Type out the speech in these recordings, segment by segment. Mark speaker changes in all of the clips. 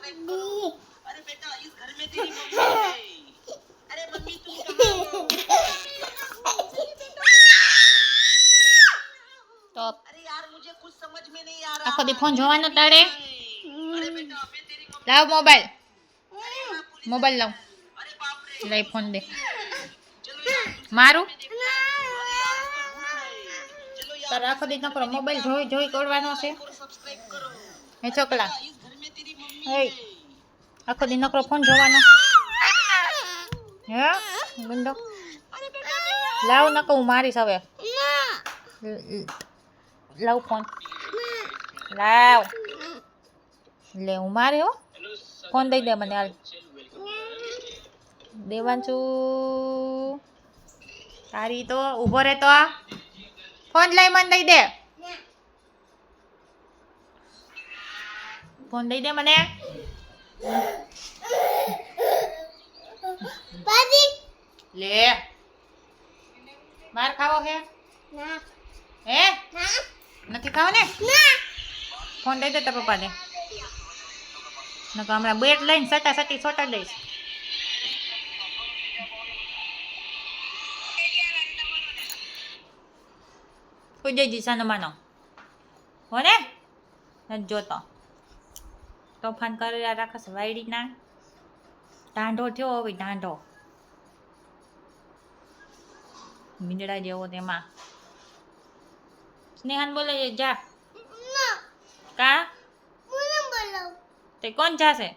Speaker 1: अरे बेटा इस घर में तेरी मम्मी है। अरे मम्मी तुम कहाँ हो?
Speaker 2: તો
Speaker 1: अरे यार मुझे कुछ समझ में नहीं आ रहा।
Speaker 2: આખો દી ફોન જોવાનો તારે
Speaker 1: अरे बेटा मैं तेरी मम्मी।
Speaker 2: લાવ મોબાઈલ
Speaker 1: अरे हाँ, पुलिस
Speaker 2: મોબાઈલ લાવ
Speaker 1: अरे बाप रे।
Speaker 2: લઈ ફોન દે
Speaker 1: चलो यार
Speaker 2: મારું
Speaker 1: अरे यार उसको भूत है। चलो यार
Speaker 2: તારે આખો દી નકરો મોબાઈલ જોઈ જોઈ કરવાનો છે
Speaker 1: और सब्सक्राइब करो।
Speaker 2: હે ચોકલા
Speaker 1: इस घर में तेरी मम्मी
Speaker 2: હે
Speaker 1: है।
Speaker 2: આખો દી નકરો ફોન જોવાનો હે ગુંડો લાવ નકો હું મારીશ હવે લાવ ફોન લાવ લે હું મારી હો ફોન દઈ દે મને હાલ દેવાંશુ તારી તો ઊભો રહે તો ફોન લઈ મને દઈ દે ફોન દઈ દે મને લે માર ખાવો હે હે નથી ખાવો ને ફોન દઈ દે તાર પપ્પાને નકર હમણાં બેટ લઈને સટા સટી સોટા દઈશ કોઈ જઈ જીસાનો માનો હો ને નથી જોતો તોફાન કર્યા રાખસ વાયડીના ઢાંઢો થયો હવે ઢાંઢો મીંદડા જેવો તેમાં સ્નેહાન બોલે જા કા તે કોણ જાશે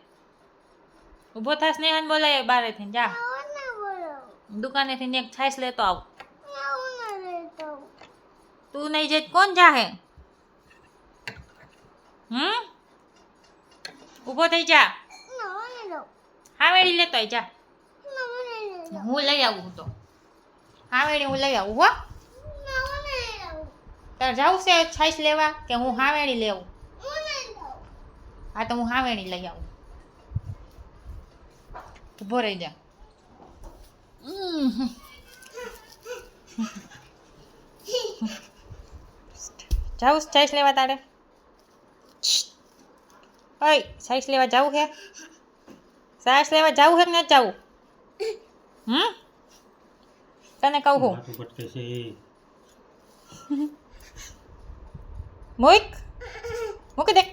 Speaker 2: ઊભો થા સ્નેહાન બોલાય બારેથી જા દુકાનેથી એક છાશ લેતો આવ તું નહીં જે કોણ જાહે ઊભો થઈ જા હાવેડી લેતો આય જા હું લઈ આવું તો હાવેડી હું લઈ આવું હો તારે જાવું છે છાશ લેવા કે હું હાવેડી લેવું હા તો હું હાવેડી લઈ આવું ઊભો રહી જા જાવું છાશ લેવા તારે ઓય છાશ લેવા જાવું છે છાશ લેવા જાવું છે કે નથી જાવું તને કહું હું મૂકી દે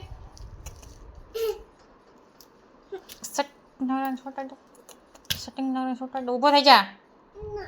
Speaker 2: સટિંગ નવરા છોટા દો ઊભો થઈ જા